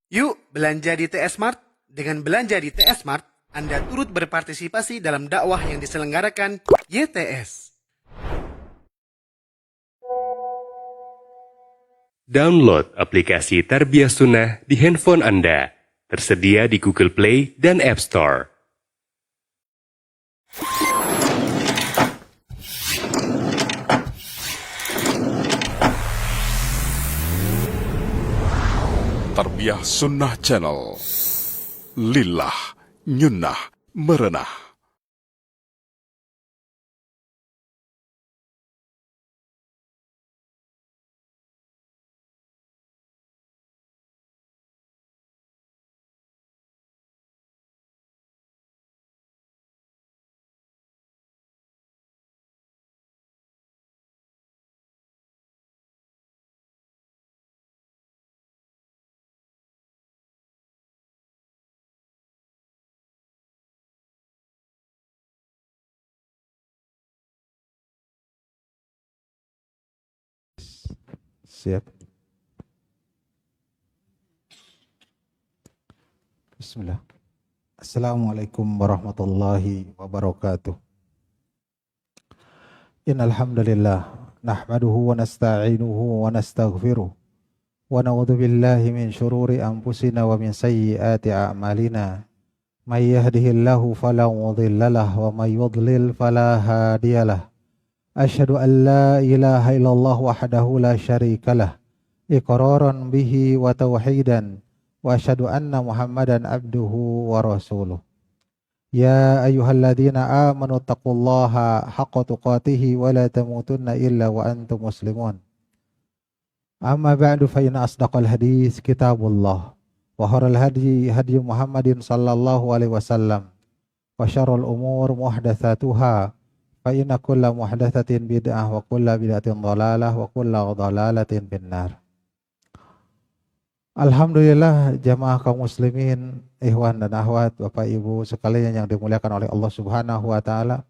Yuk belanja di TS Mart. Dengan belanja di TS Mart, Anda turut berpartisipasi dalam dakwah yang diselenggarakan YTS. Download aplikasi Tarbiyah Sunnah di handphone Anda. Tersedia di Google Play dan App Store. Tarbiyah Sunnah Channel. Lillah, nyunnah, merenah. Siap. Bismillah. Assalamualaikum warahmatullahi wabarakatuh. Innal hamdalillah nahmaduhu wa nasta'inuhu wa nastaghfiruh wa na'udzu billahi min syururi anfusina wa min sayyiati a'malina. May yahdihillahu fala mudhillalah wa may yudlil fala hadiyalah. Asyhadu an la ilaha illallah wahdahu la syarikalah iqraran bihi wa tauhidan wa asyhadu anna Muhammadan abduhu wa rasuluh. Ya ayyuhalladzina amanu taqullaha haqqa tuqatih wa la tamutunna illa wa antum muslimun. Amma ba'du fa inna asdaqal hadits kitabullah wa khairul hadi hadi Muhammadin sallallahu alaihi wasallam wa syarrul umur muhdatsatuha fa inna kulla muhdatsatin bid'ah wa kulla bid'atin dhalalah wa kulla dhalalatin finnar. Alhamdulillah jamaah kaum muslimin, ikhwan dan akhwat, Bapak Ibu sekalian yang dimuliakan oleh Allah Subhanahu wa taala.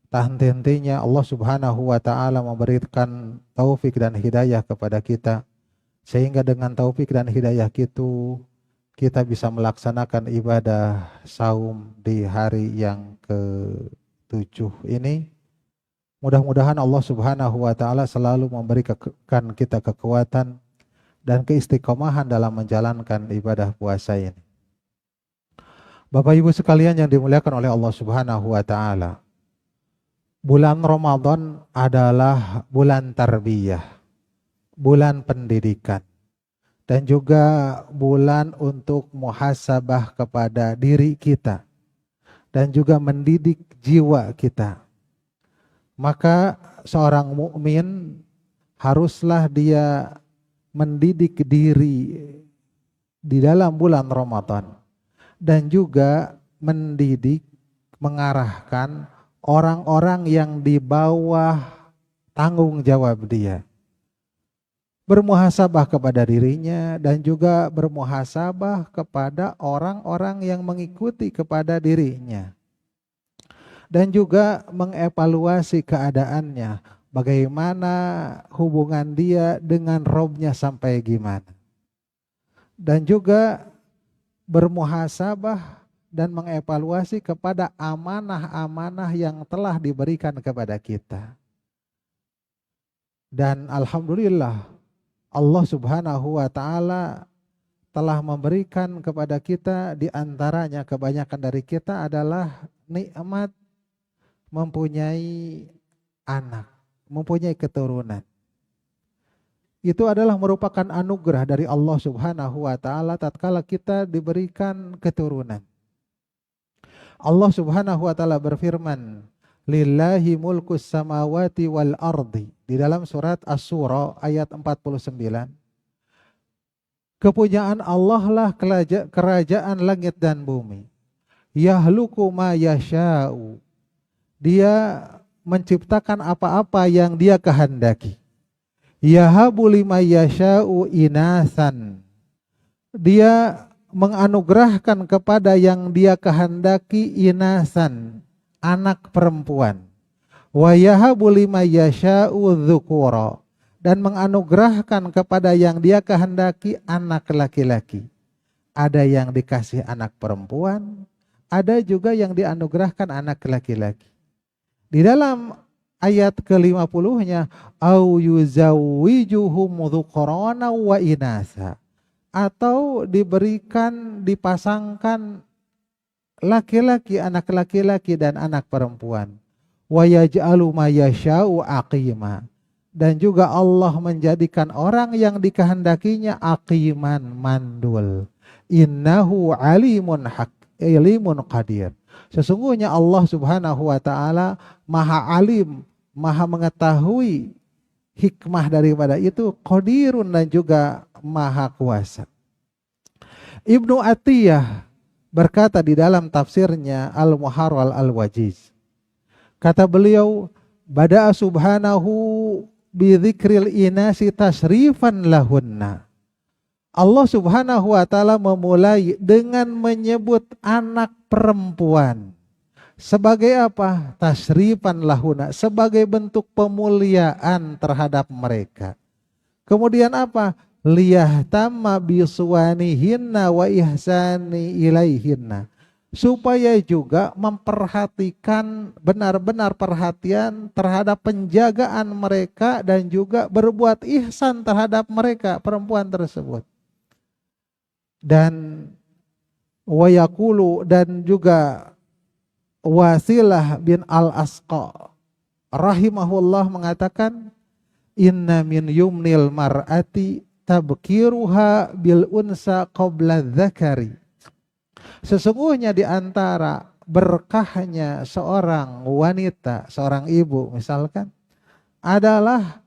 Tak henti-hentinya Allah Subhanahu wa taala memberikan taufik dan hidayah kepada kita, sehingga dengan taufik dan hidayah itu kita bisa melaksanakan ibadah saum di hari yang ke-7 ini. Mudah-mudahan Allah Subhanahu wa taala selalu memberikan kita kekuatan dan keistiqomahan dalam menjalankan ibadah puasa ini. Bapak Ibu sekalian yang dimuliakan oleh Allah Subhanahu wa taala. Bulan Ramadan adalah bulan tarbiyah, bulan pendidikan, dan juga bulan untuk muhasabah kepada diri kita dan juga mendidik jiwa kita. Maka seorang mukmin haruslah dia mendidik diri di dalam bulan Ramadan dan juga mendidik, mengarahkan orang-orang yang di bawah tanggung jawab dia. Bermuhasabah kepada dirinya dan juga bermuhasabah kepada orang-orang yang mengikuti kepada dirinya. Dan juga mengevaluasi keadaannya, bagaimana hubungan dia dengan Robnya sampai gimana. Dan juga bermuhasabah dan mengevaluasi kepada amanah-amanah yang telah diberikan kepada kita. Dan alhamdulillah Allah Subhanahu wa taala telah memberikan kepada kita, di antaranya kebanyakan dari kita adalah nikmat mempunyai anak, mempunyai keturunan. Itu adalah merupakan anugerah dari Allah Subhanahu wa taala tatkala kita diberikan keturunan. Allah Subhanahu wa taala berfirman, "Lillahi mulkus samawati wal ardi." Di dalam surat Asy-Syura ayat 49. Kepunyaan Allah lah kerajaan langit dan bumi. Yahluku ma yasha'u. Dia menciptakan apa-apa yang dia kehendaki. Yahabu liman yasha'u inasan. Dia menganugerahkan kepada yang dia kehendaki inasan, anak perempuan. Wa yahabu liman yasha'u dzukura. Dan menganugerahkan kepada yang dia kehendaki anak laki-laki. ada yang dikasih anak perempuan, ada juga yang dianugerahkan anak laki-laki. Di dalam ayat ke-50-nya, au yuzawwijuhum dzukhrana wa inasa, atau dipasangkan laki-laki, anak laki-laki dan anak perempuan. Wa yaj'alu ma yasha'u aqima, dan juga Allah menjadikan orang yang dikehendakinya aqiman, mandul. Innahu alimun qadir. Sesungguhnya Allah Subhanahu wa taala Maha Alim, Maha mengetahui hikmah daripada itu, qadirun, dan juga Maha kuasa. Ibnu Atiyah berkata di dalam tafsirnya Al-Muharrar Al-Wajiz, kata beliau, bada'a subhanahu bi dzikril inasi tasrifan lahunna. Allah Subhanahu wa taala memulai dengan menyebut anak perempuan sebagai apa? Tasrifan lahuna, sebagai bentuk pemuliaan terhadap mereka. Kemudian apa? Liyahtamma bisuwanihinna wa ihsani ilaihinna, supaya juga memperhatikan, benar-benar perhatian terhadap penjagaan mereka dan juga berbuat ihsan terhadap mereka, perempuan tersebut. Dan wayakulu, dan juga Wasilah bin Al-Asqa rahimahullah mengatakan, inna min yumnil mar'ati tabkiruha bil unsa qabla dzakari. Sesungguhnya di antara berkahnya seorang wanita, seorang ibu misalkan, adalah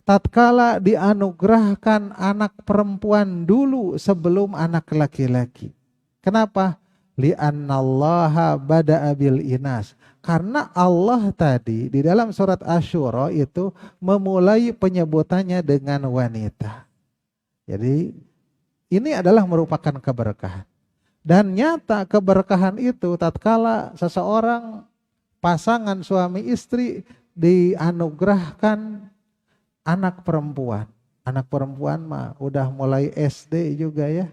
tatkala dianugerahkan anak perempuan dulu sebelum anak laki-laki. Kenapa? Li'annallaha bada'a bil inas. Karena Allah tadi di dalam surat Asy-Syura itu memulai penyebutannya dengan wanita. Jadi ini adalah merupakan keberkahan. Dan nyata keberkahan itu tatkala seseorang pasangan suami istri dianugerahkan anak perempuan. Anak perempuan mah udah mulai SD juga ya.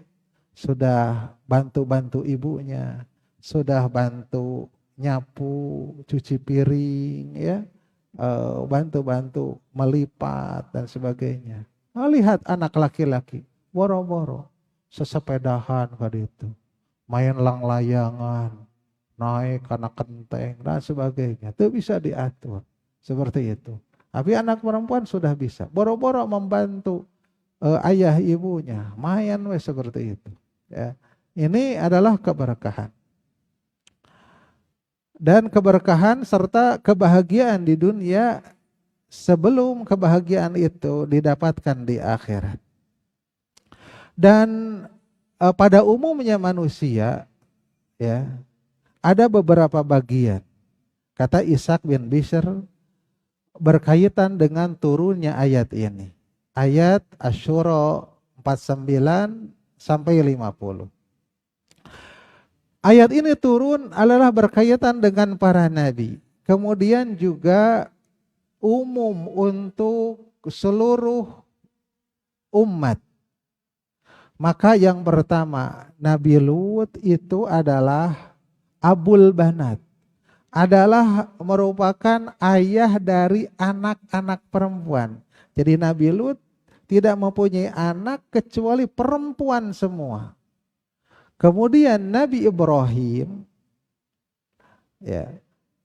Sudah bantu-bantu ibunya, sudah bantu nyapu, cuci piring ya, bantu-bantu melipat dan sebagainya. Nah, lihat anak laki-laki, boro-boro sesepedahan kali itu, main lang-layangan, naik anak kenteng dan sebagainya. Itu bisa diatur seperti itu. Tapi anak perempuan sudah bisa, boro-boro membantu ayah ibunya, main seperti itu. Ya, ini adalah keberkahan. Dan keberkahan serta kebahagiaan di dunia sebelum kebahagiaan itu didapatkan di akhirat. Dan pada umumnya manusia ya, ada beberapa bagian. Kata Ishaq bin Bishr berkaitan dengan turunnya ayat ini. Ayat Asy-Syura 49 sampai 50. Ayat ini turun adalah berkaitan dengan para nabi. Kemudian juga umum untuk seluruh umat. Maka yang pertama, Nabi Lut itu adalah Abul Banat. Adalah merupakan ayah dari anak-anak perempuan. Jadi Nabi Lut tidak mempunyai anak kecuali perempuan semua. Kemudian Nabi Ibrahim, ya,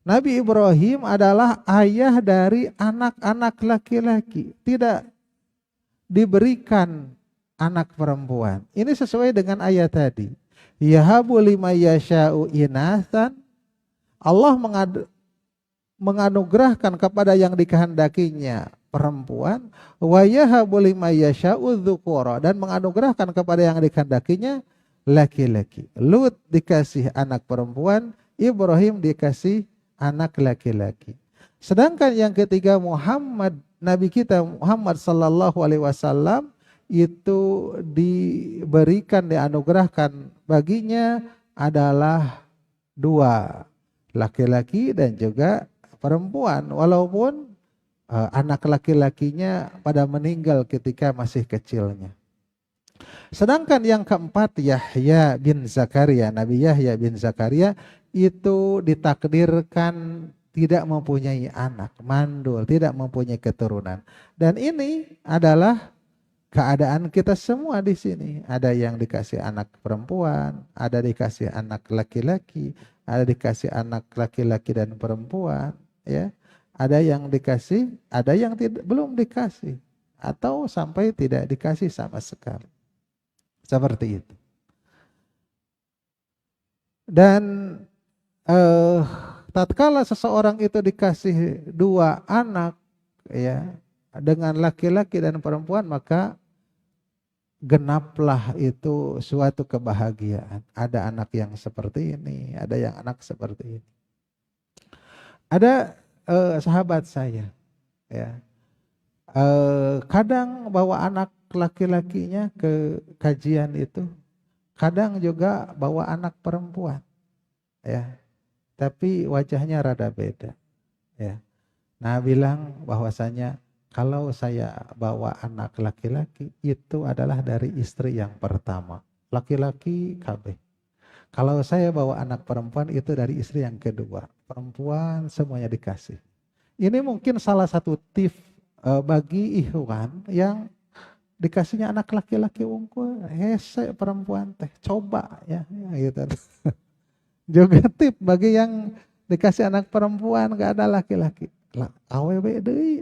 Nabi Ibrahim adalah ayah dari anak-anak laki-laki, tidak diberikan anak perempuan. Ini sesuai dengan ayat tadi. Yahabu liman yasha'u inasan. Allah menganugerahkan kepada yang dikehendakinya perempuan, wa yahabu liman yasha'u dzukura, dan menganugerahkan kepada yang dikehendakinya laki-laki. Lut dikasih anak perempuan, Ibrahim dikasih anak laki-laki. Sedangkan yang ketiga Muhammad, Nabi kita Muhammad sallallahu alaihi wasallam itu diberikan, dianugerahkan baginya adalah dua, laki-laki dan juga perempuan, walaupun anak laki-lakinya pada meninggal ketika masih kecilnya. Sedangkan yang keempat Yahya bin Zakaria, Nabi Yahya bin Zakaria itu ditakdirkan tidak mempunyai anak, mandul, tidak mempunyai keturunan. Dan ini adalah keadaan kita semua di sini. Ada yang dikasih anak perempuan, ada dikasih anak laki-laki, ada dikasih anak laki-laki dan perempuan, ya. Ada yang dikasih, ada yang belum dikasih, atau sampai tidak dikasih sama sekali. Seperti itu. Dan tatkala seseorang itu dikasih dua anak, ya, dengan laki-laki dan perempuan, maka genaplah itu suatu kebahagiaan. Ada anak yang seperti ini, ada yang anak seperti ini. Ada sahabat saya, ya, kadang bawa anak laki-lakinya ke kajian itu, kadang juga bawa anak perempuan, ya, tapi wajahnya rada beda, ya. Nah, bilang bahwasanya kalau saya bawa anak laki-laki itu adalah dari istri yang pertama, laki-laki KB. Kalau saya bawa anak perempuan itu dari istri yang kedua, perempuan semuanya dikasih. Ini mungkin salah satu tips bagi ikhwan yang dikasihnya anak laki-laki unggul, hese perempuan teh, coba ya gitu. Juga tip bagi yang dikasih anak perempuan gak ada laki-laki. Awewe deui,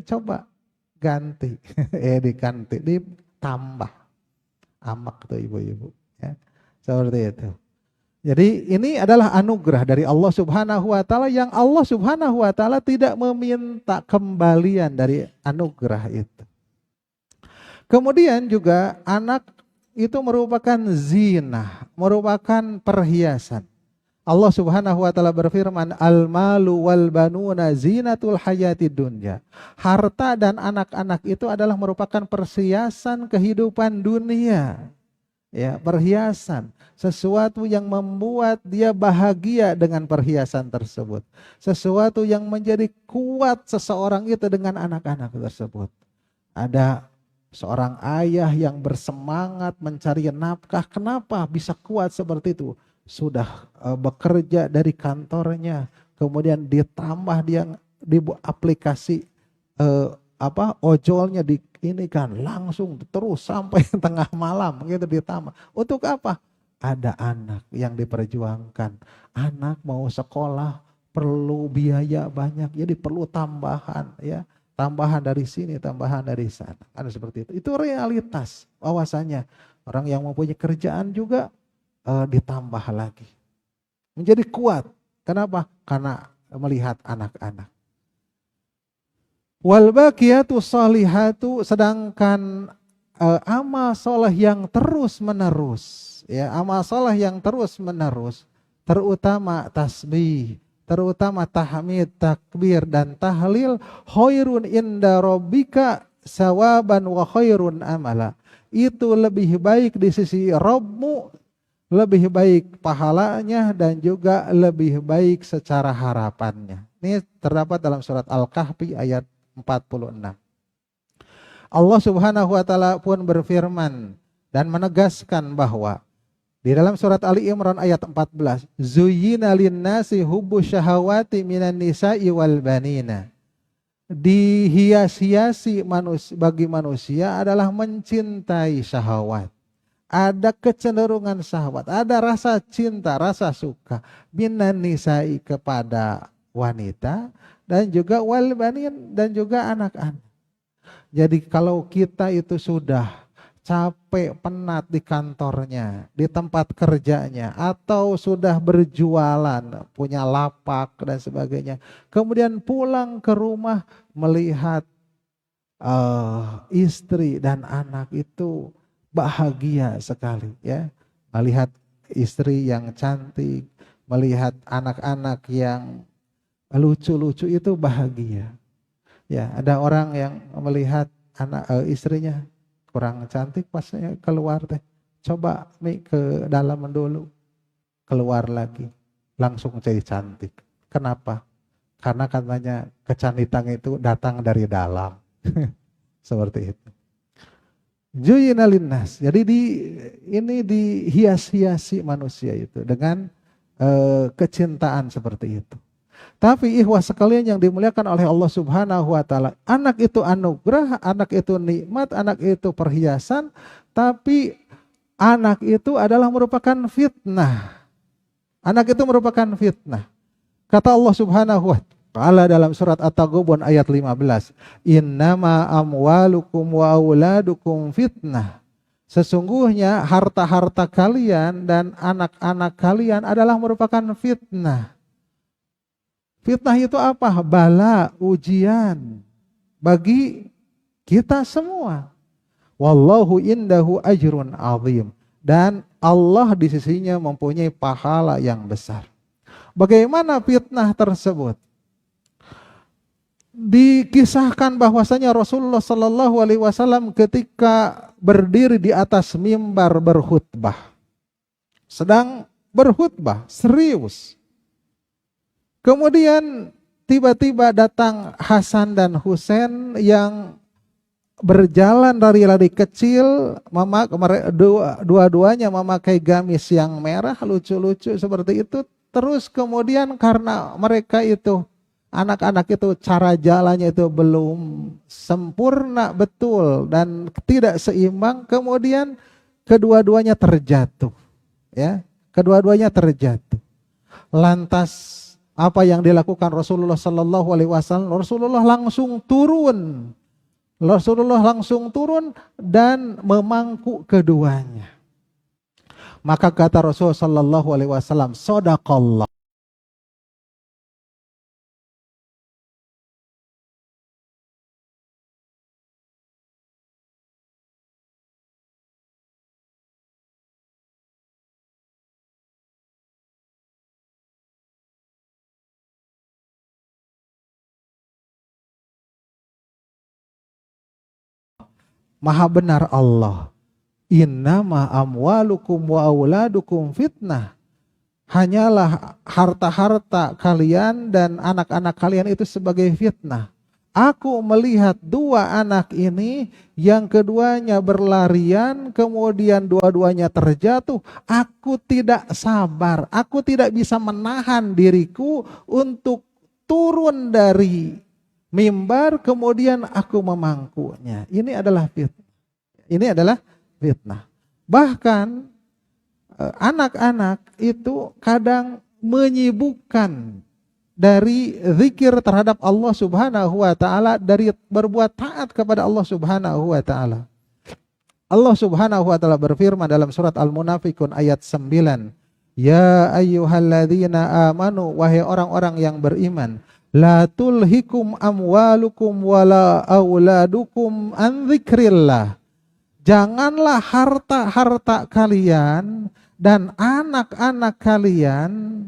coba ganti, diganti, ditambah, amak tuh ibu-ibu, ya, seperti itu. Jadi ini adalah anugerah dari Allah Subhanahu wa taala yang Allah Subhanahu wa taala tidak meminta kembalian dari anugerah itu. Kemudian juga anak itu merupakan zinah, merupakan perhiasan. Allah Subhanahu wa taala berfirman, al-malu wal banuna zinatul hayatid dunya. Harta dan anak-anak itu adalah merupakan perhiasan kehidupan dunia. Ya, perhiasan, sesuatu yang membuat dia bahagia dengan perhiasan tersebut. Sesuatu yang menjadi kuat seseorang itu dengan anak-anak tersebut. Ada seorang ayah yang bersemangat mencari nafkah. Kenapa bisa kuat seperti itu? Sudah bekerja dari kantornya, kemudian ditambah dia di aplikasi ojolnya di ini kan langsung terus sampai tengah malam gitu ditambah. Untuk apa? Ada anak yang diperjuangkan. Anak mau sekolah perlu biaya banyak, jadi perlu tambahan, ya. Tambahan dari sini, tambahan dari sana. Kan seperti itu. Itu realitas bahwasanya orang yang mempunyai kerjaan juga ditambah lagi. Menjadi kuat. Kenapa? Karena melihat anak-anak. Wal baqiyatu sholihatu, sedangkan amal soleh yang terus menerus, ya, amal soleh yang terus menerus, terutama tasbih, terutama tahmid, takbir dan tahlil, khairun inda rabbika sawaban wa khairun amala. Itu lebih baik di sisi Rabbmu, lebih baik pahalanya dan juga lebih baik secara harapannya. Ini terdapat dalam surat Al-Kahfi ayat 46. Allah Subhanahu wa taala pun berfirman dan menegaskan bahwa di dalam surat Ali Imran ayat 14, zuyyina lin-nasi hubbu syahawati minan nisa'i wal banina. Dihias-hiasi bagi manusia adalah mencintai syahwat. Ada kecenderungan syahwat, ada rasa cinta, rasa suka minan nisa'i kepada wanita dan juga wal banin dan juga anak-anak. Jadi kalau kita itu sudah capek penat di kantornya, di tempat kerjanya, atau sudah berjualan, punya lapak dan sebagainya, kemudian pulang ke rumah melihat istri dan anak itu bahagia sekali, ya. Melihat istri yang cantik, melihat anak-anak yang lucu-lucu itu bahagia. Ya, ada orang yang melihat anak istrinya kurang cantik pasnya keluar teh. Coba ke dalam dulu. Keluar lagi. Langsung jadi cantik. Kenapa? Karena katanya kecantikan itu datang dari dalam. Seperti itu. Zuyina linnas. Jadi ini dihias-hiasi manusia itu dengan kecintaan seperti itu. Tapi ikhwah sekalian yang dimuliakan oleh Allah Subhanahu wa taala, anak itu anugerah, anak itu nikmat, anak itu perhiasan, tapi anak itu adalah merupakan fitnah. Anak itu merupakan fitnah. Kata Allah Subhanahu wa taala dalam surat At-Taghabun ayat 15, "Innama amwalukum wa auladukum fitnah." Sesungguhnya harta-harta kalian dan anak-anak kalian adalah merupakan fitnah. Fitnah itu apa? Bala, ujian bagi kita semua. Wallahu indahu ajrun azim. Dan Allah di sisinya mempunyai pahala yang besar. Bagaimana fitnah tersebut? Dikisahkan bahwasanya Rasulullah Shallallahu Alaihi Wasallam ketika berdiri di atas mimbar berkhutbah, sedang berkhutbah serius. Kemudian tiba-tiba datang Hasan dan Husain yang berjalan lari-lari kecil, dua-duanya memakai gamis yang merah lucu-lucu seperti itu. Terus kemudian karena mereka itu anak-anak itu cara jalannya itu belum sempurna betul dan tidak seimbang, kemudian kedua-duanya terjatuh, ya, kedua-duanya terjatuh. Lantas apa yang dilakukan Rasulullah Sallallahu Alaihi Wasallam? Rasulullah langsung turun dan memangku keduanya. Maka kata Rasulullah Sallallahu Alaihi Wasallam, "Shadaqallah." Maha benar Allah. Innama amwalukum wa auladukum fitnah. Hanyalah harta-harta kalian dan anak-anak kalian itu sebagai fitnah. Aku melihat dua anak ini, yang keduanya berlarian, kemudian dua-duanya terjatuh. Aku tidak sabar, aku tidak bisa menahan diriku untuk turun dari mimbar, kemudian aku memangkunya. Ini adalah fitnah. Ini adalah fitnah. Bahkan anak-anak itu kadang menyibukkan dari zikir terhadap Allah Subhanahu wa taala, dari berbuat taat kepada Allah Subhanahu wa taala. Allah Subhanahu wa taala berfirman dalam surat Al-Munafiqun ayat 9, "Ya ayyuhalladzina amanu," wahai orang-orang yang beriman, "la tulhikum amwalukum wala auladukum an dzikrillah." Janganlah harta-harta kalian dan anak-anak kalian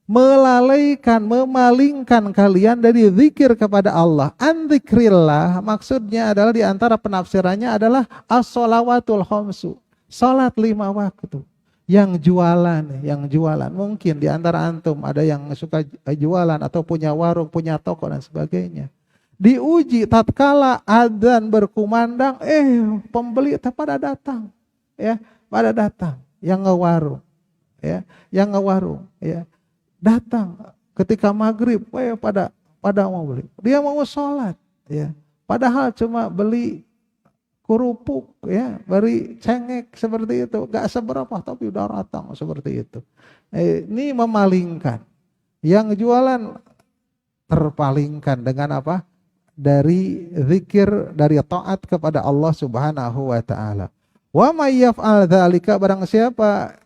memalingkan kalian dari zikir kepada Allah. An dzikrillah maksudnya adalah, di antara penafsirannya adalah as-shalawatul khamsu, salat 5 waktu. Yang jualan, mungkin di antara antum ada yang suka jualan atau punya warung, punya toko dan sebagainya. Diuji tatkala adzan berkumandang, pembeli pada datang, ya, pada datang. Yang ngewarung, ya, datang ketika maghrib, pada mau beli. Dia mau sholat, ya, padahal cuma beli kerupuk, ya, beri cengek seperti itu, gak seberapa tapi udah datang seperti itu. Ini memalingkan. Yang jualan terpalingkan dengan apa? Dari zikir, dari taat kepada Allah Subhanahu wa taala. Wa may yaf'al dzalika, barang siapa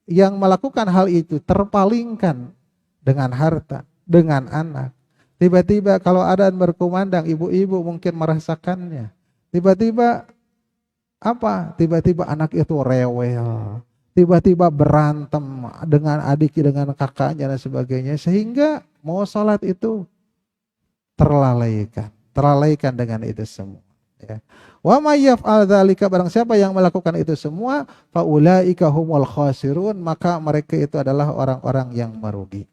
yang melakukan hal itu, terpalingkan dengan harta, dengan anak. Tiba-tiba kalau adzan berkumandang, ibu-ibu mungkin merasakannya. Tiba-tiba anak itu rewel, tiba-tiba berantem dengan adik, dengan kakaknya dan sebagainya, sehingga mau sholat itu terlalaikan dengan itu semua. Ya. Wa may yaf'al dzalika, barang siapa yang melakukan itu semua, fa ulaika humul khasirun, maka mereka itu adalah orang-orang yang merugi.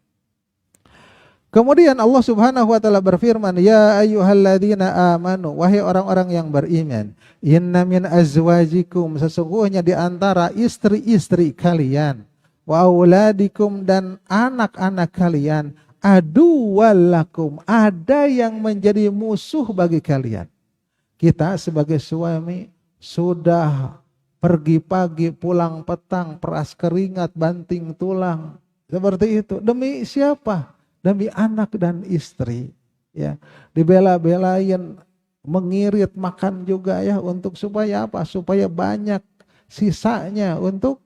Kemudian Allah Subhanahu wa taala berfirman, "Ya ayyuhalladzina amanu, wahai orang-orang yang beriman, inna min azwajikum, sesungguhnya di antara istri-istri kalian, wa auladikum dan anak-anak kalian, aduwallakum, ada yang menjadi musuh bagi kalian." Kita sebagai suami sudah pergi pagi, pulang petang, peras keringat, banting tulang, seperti itu. Demi siapa? Demi anak dan istri, ya, dibela-belain, mengirit makan juga ya, untuk supaya apa? Supaya banyak sisanya untuk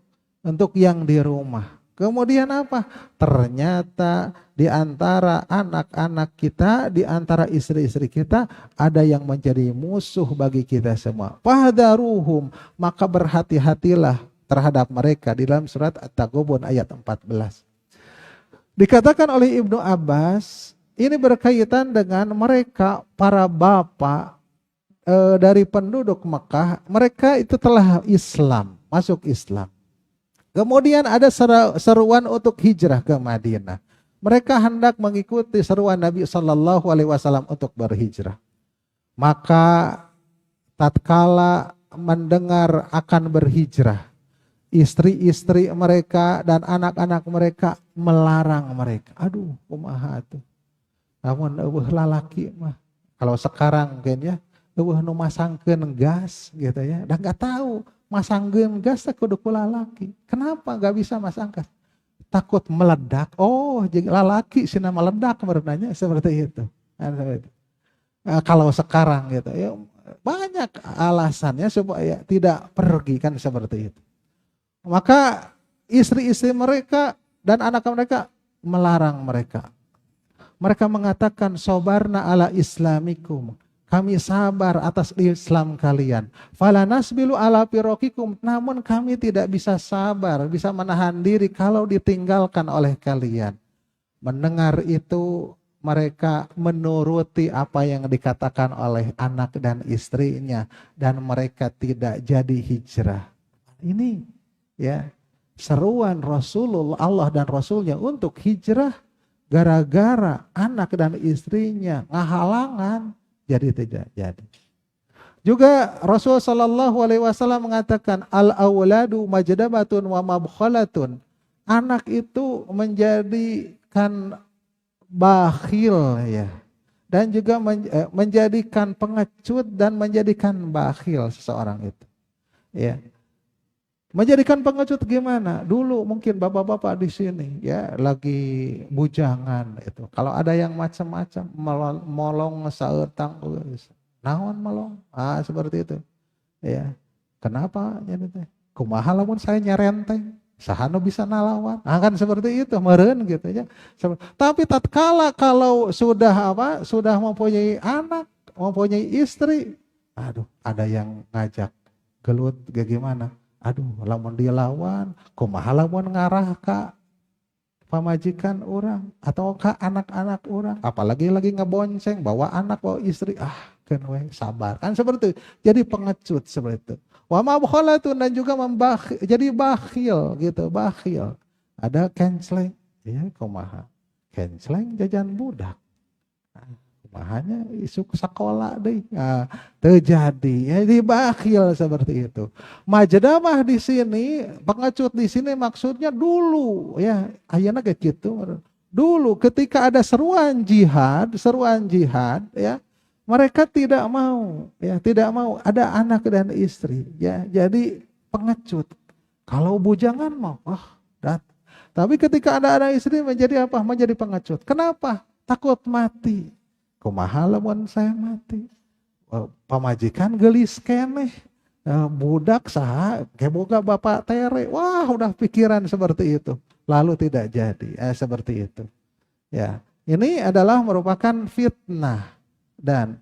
yang di rumah. Kemudian apa? Ternyata di antara anak-anak kita, di antara istri-istri kita, ada yang menjadi musuh bagi kita semua. Fahdaruhum, maka berhati-hatilah terhadap mereka, di dalam surat At-Taghabun ayat 14. Dikatakan oleh Ibnu Abbas, ini berkaitan dengan mereka, para bapak dari penduduk Mekah, mereka itu telah Islam, masuk Islam. Kemudian ada seruan untuk hijrah ke Madinah. Mereka hendak mengikuti seruan Nabi Shallallahu Alaihi Wasallam untuk berhijrah. Maka tatkala mendengar akan berhijrah, istri-istri mereka dan anak-anak mereka melarang mereka. Aduh, kumaha tuh. Namun eueuh lalaki mah. Kalau sekarang mungkin ya, eueuh nu masangkeun gas gitu ya. Dan enggak tahu masangkeun gas teh kudu ku lalaki. Kenapa enggak bisa masang gas? Takut meledak. Oh, jadi lalaki sina meledak berenanya seperti itu. Kalau sekarang gitu ya, banyak alasannya supaya tidak pergi kan seperti itu. Maka istri-istri mereka dan anak mereka melarang mereka. Mereka mengatakan, sobarna ala islamikum, kami sabar atas Islam kalian. Fala nasbilu ala firokikum, namun kami tidak bisa sabar, bisa menahan diri kalau ditinggalkan oleh kalian. Mendengar itu, mereka menuruti apa yang dikatakan oleh anak dan istrinya, dan mereka tidak jadi hijrah. Ini ya, seruan Rasulullah, Allah dan Rasulnya untuk hijrah, gara-gara anak dan istrinya ngahalangan, jadi tidak jadi. Juga Rasul Shallallahu Alaihi Wasallam mengatakan, al-awladu majdamatun wa mabkhalatun, anak itu menjadikan bakhil ya, dan juga menjadikan pengecut dan menjadikan bakhil seseorang itu ya. Menjadikan pengecut gimana? Dulu mungkin bapak-bapak di sini ya lagi bujangan itu. Kalau ada yang macam-macam molong saeutang, naon molong? Seperti itu. Ya. Kenapa jadi teh? Kumaha lamun saya nyerenteng? Sahanu bisa nalawan? Kan seperti itu, meureun gitu ya. Tapi tatkala kalau sudah mempunyai anak, mempunyai istri, aduh, ada yang ngajak gelut gimana? Aduh, lamun dilawan, kumaha lamun ngarah ka pamajikan orang atau ka anak-anak orang, apalagi lagi ngebonceng bawa anak bawa istri, kan we sabar. Kan seperti itu. Jadi pengecut seperti itu. Wa mabkhalatun, dan juga jadi bakhil gitu, bakhil. Ada kenceleng, ya kumaha? Kenceleng jajan budak. Makanya isu sekolah deh, terjadi, jadi bakhil seperti itu. Majdamah di sini, pengecut di sini maksudnya dulu, ya, ayeuna kayak gitu. Dulu ketika ada seruan jihad, ya, mereka tidak mau, ya, tidak mau ada anak dan istri, ya, jadi pengecut. Kalau bujangan mau, tapi ketika ada anak istri menjadi apa? Menjadi pengecut. Kenapa? Takut mati. Kumaha lamun saya mati, pamajikan gelis keneh, budak saha keboga bapak tere, wah udah pikiran seperti itu, lalu tidak jadi, seperti itu. Ya, ini adalah merupakan fitnah, dan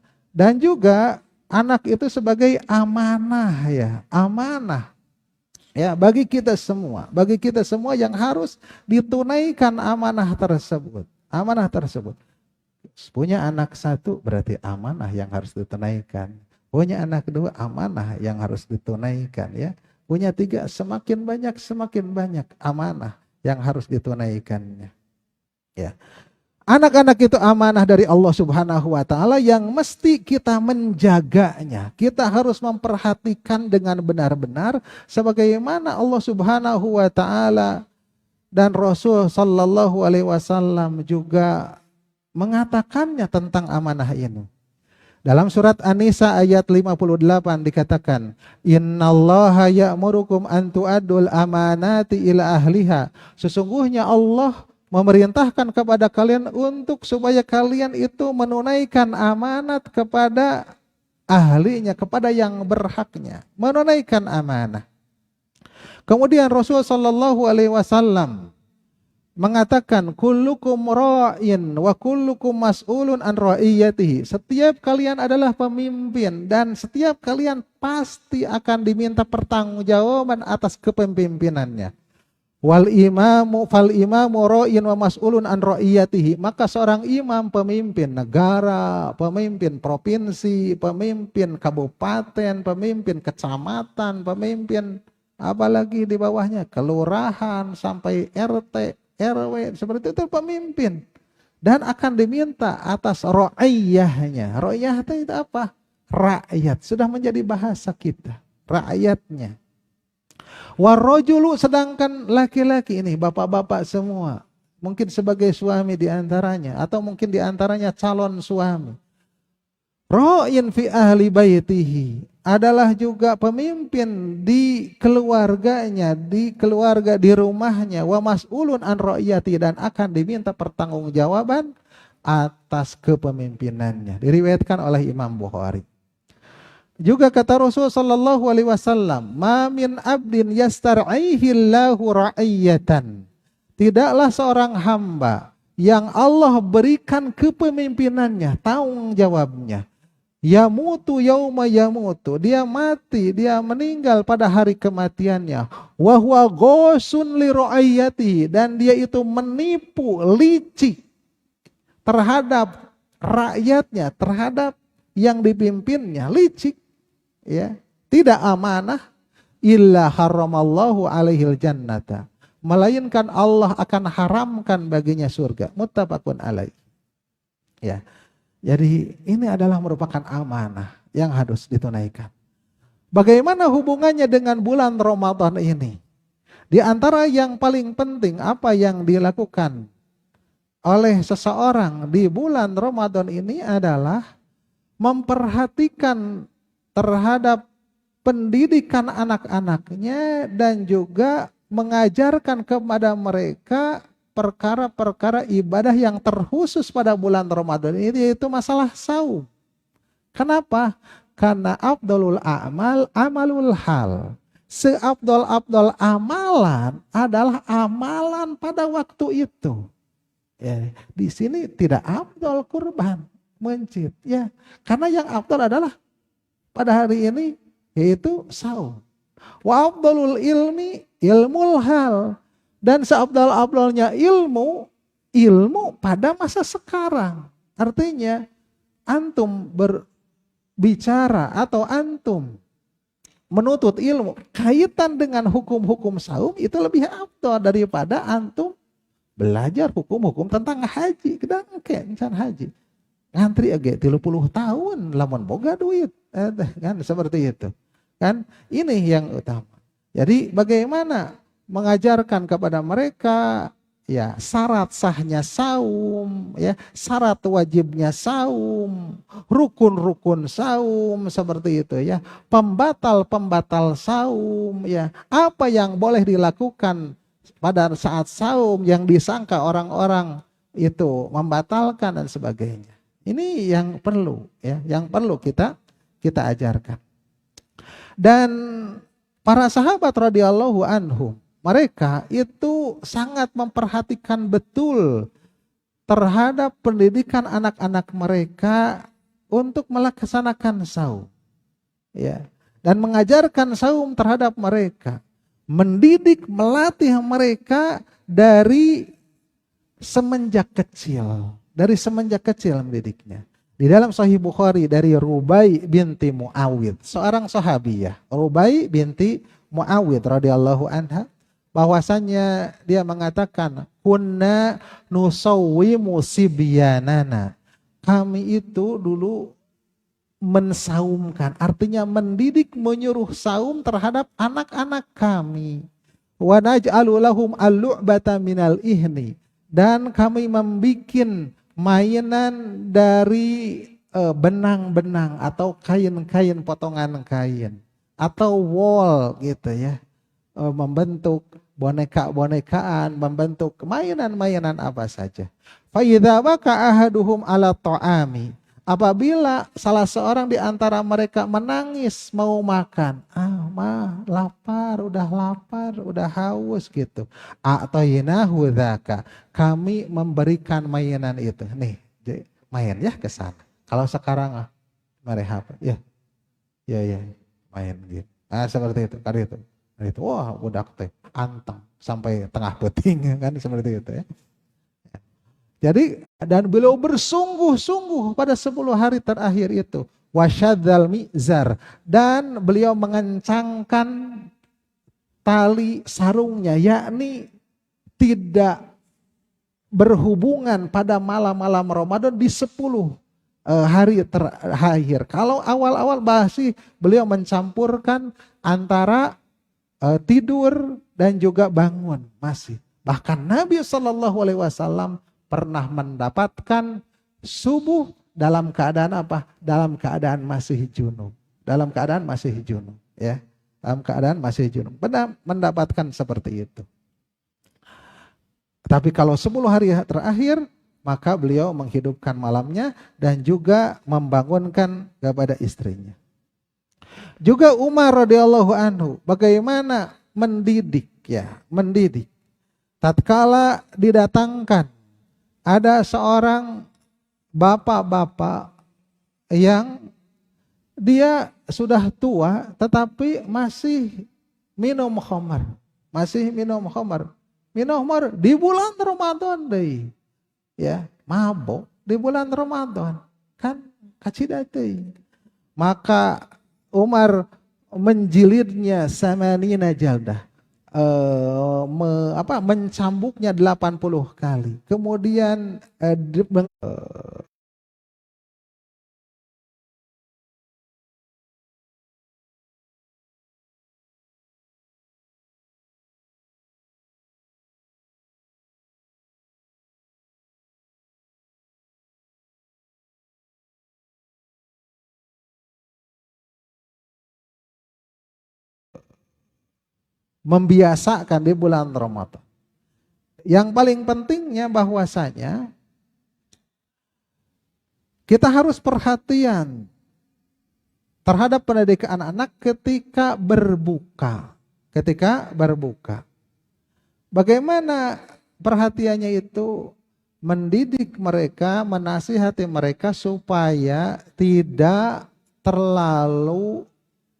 juga anak itu sebagai amanah, ya, amanah. Ya, bagi kita semua yang harus ditunaikan amanah tersebut. Punya anak satu berarti amanah yang harus ditunaikan. Punya anak dua amanah yang harus ditunaikan ya. Punya tiga semakin banyak amanah yang harus ditunaikannya. Ya. Anak-anak itu amanah dari Allah Subhanahu wa taala yang mesti kita menjaganya. Kita harus memperhatikan dengan benar-benar sebagaimana Allah Subhanahu wa taala dan Rasul sallallahu alaihi wasallam juga mengatakannya tentang amanah ini. Dalam surat An-Nisa ayat 58 dikatakan, "Innallaha ya'murukum an tu'addul amanati ila ahliha." Sesungguhnya Allah memerintahkan kepada kalian untuk supaya kalian itu menunaikan amanat kepada ahlinya, kepada yang berhaknya, menunaikan amanah. Kemudian Rasul sallallahu alaihi wasallam mengatakan, kullukum ra'in wa kullukum mas'ulun an ra'iyatihi. Setiap kalian adalah pemimpin dan setiap kalian pasti akan diminta pertanggungjawaban atas kepemimpinannya. Wal imamu fal imamu ra'in wa mas'ulun an ra'iyatihi. Maka seorang imam, pemimpin negara, pemimpin provinsi, pemimpin kabupaten, pemimpin kecamatan, pemimpin apalagi di bawahnya kelurahan sampai RT RW, seperti itu pemimpin dan akan diminta atas ra'iyahnya. Ra'iyah itu apa? Rakyat, sudah menjadi bahasa kita, rakyatnya. Warrojulu, sedangkan laki-laki ini, bapak-bapak semua, mungkin sebagai suami diantaranya atau mungkin diantaranya calon suami. Ra'in fi ahli baitihi, adalah juga pemimpin di keluarganya, di keluarga, di rumahnya. Wa mas'ulun an ra'iyati, dan akan diminta pertanggungjawaban atas kepemimpinannya. Diriwayatkan oleh Imam Bukhari. Juga kata Rasul sallallahu alaihi wasallam, "Ma min abdin yastar'ihi Allahu ra'iyatan." Tidaklah seorang hamba yang Allah berikan kepemimpinannya, tanggung jawabnya. Yamutu yauma yamutu, dia mati, dia meninggal pada hari kematiannya. Wa huwa ghosun li ra'iyatihi, dan dia itu menipu, licik terhadap rakyatnya, terhadap yang dipimpinnya, licik, ya, tidak amanah. Illa haramallahu alaihil jannata, melainkan Allah akan haramkan baginya surga. Muttafaqun alaih. Ya. Jadi ini adalah merupakan amanah yang harus ditunaikan. Bagaimana hubungannya dengan bulan Ramadan ini? Di antara yang paling penting apa yang dilakukan oleh seseorang di bulan Ramadan ini adalah memperhatikan terhadap pendidikan anak-anaknya dan juga mengajarkan kepada mereka perkara-perkara ibadah yang terkhusus pada bulan Ramadan ini, yaitu masalah saum. Kenapa? Karena afdalul a'mal amalul hal. Seabdol-abdol amalan adalah amalan pada waktu itu. Ya, di sini tidak afdol kurban, mencit, ya. Karena yang afdol adalah pada hari ini yaitu saum. Wa afdalul ilmi ilmul hal. Dan seabdal-abdalnya ilmu pada masa sekarang. Artinya antum berbicara atau antum menuntut ilmu kaitan dengan hukum-hukum saum itu lebih afdal daripada antum belajar hukum-hukum tentang haji. Kedang misalnya haji. Ngantri age 30 tahun lamun boga duit. Kan seperti itu. Kan ini yang utama. Jadi bagaimana mengajarkan kepada mereka ya syarat sahnya saum, ya syarat wajibnya saum, rukun-rukun saum seperti itu, ya pembatal-pembatal saum, ya apa yang boleh dilakukan pada saat saum yang disangka orang-orang itu membatalkan dan sebagainya. Ini yang perlu, ya yang perlu kita ajarkan. Dan para sahabat radhiyallahu anhum, mereka itu sangat memperhatikan betul terhadap pendidikan anak-anak mereka untuk melaksanakan saum, ya, dan mengajarkan saum terhadap mereka, mendidik, melatih mereka dari semenjak kecil, mendidiknya. Di dalam Sahih Bukhari dari Rubai binti Muawid, seorang sahabiyah, Rubai binti Muawid radhiyallahu anha. bahwasannya dia mengatakan kunna nusawwimu sibyanana. Kami itu dulu mensaumkan, artinya mendidik, menyuruh saum terhadap anak-anak kami. Wa naj'alu lahum al-lu'bata minal ihni, dan kami membikin mainan dari benang-benang atau kain-kain, potongan kain atau wol gitu ya, membentuk boneka-bonekaan, membentuk mainan-mainan apa saja. Fa idza baka ahaduhum ala ta'ami, apabila salah seorang di antara mereka menangis mau makan, lapar, udah haus gitu. A'taynahu dzaka, kami memberikan mainan itu. Nih, main ya ke sana. Kalau sekarang mereka ya main gitu. Seperti itu, kali itu. Wah, budak teh anteng sampai tengah peting kan, seperti itu ya. Jadi, dan beliau bersungguh-sungguh pada 10 hari terakhir itu. Wasyadzal mizar, dan beliau mengencangkan tali sarungnya, yakni tidak berhubungan pada malam-malam Ramadan di 10 hari terakhir. Kalau awal-awal masih beliau mencampurkan antara tidur dan juga bangun masih. Bahkan Nabi SAW pernah mendapatkan subuh dalam keadaan apa? Dalam keadaan masih junub. Dalam keadaan masih junub, ya. Dalam keadaan masih junub. Benar mendapatkan seperti itu. Tapi kalau 10 hari terakhir, maka beliau menghidupkan malamnya dan juga membangunkan kepada istrinya. Juga Umar radhiyallahu anhu bagaimana mendidik ya, mendidik. Tatkala didatangkan ada seorang bapak-bapak yang dia sudah tua tetapi masih minum khamar. Masih minum khamar. Minum khamar di bulan Ramadan deh. Ya, mabok di bulan Ramadan. Kan kacida teh. Maka Umar menjilidnya samanina jaldah. Mencambuknya 80 kali. Kemudian membiasakan di bulan Ramadan. Yang paling pentingnya bahwasanya kita harus perhatian terhadap pendidikan anak ketika berbuka. Ketika berbuka. Bagaimana perhatiannya itu? Mendidik mereka, menasihati mereka supaya tidak terlalu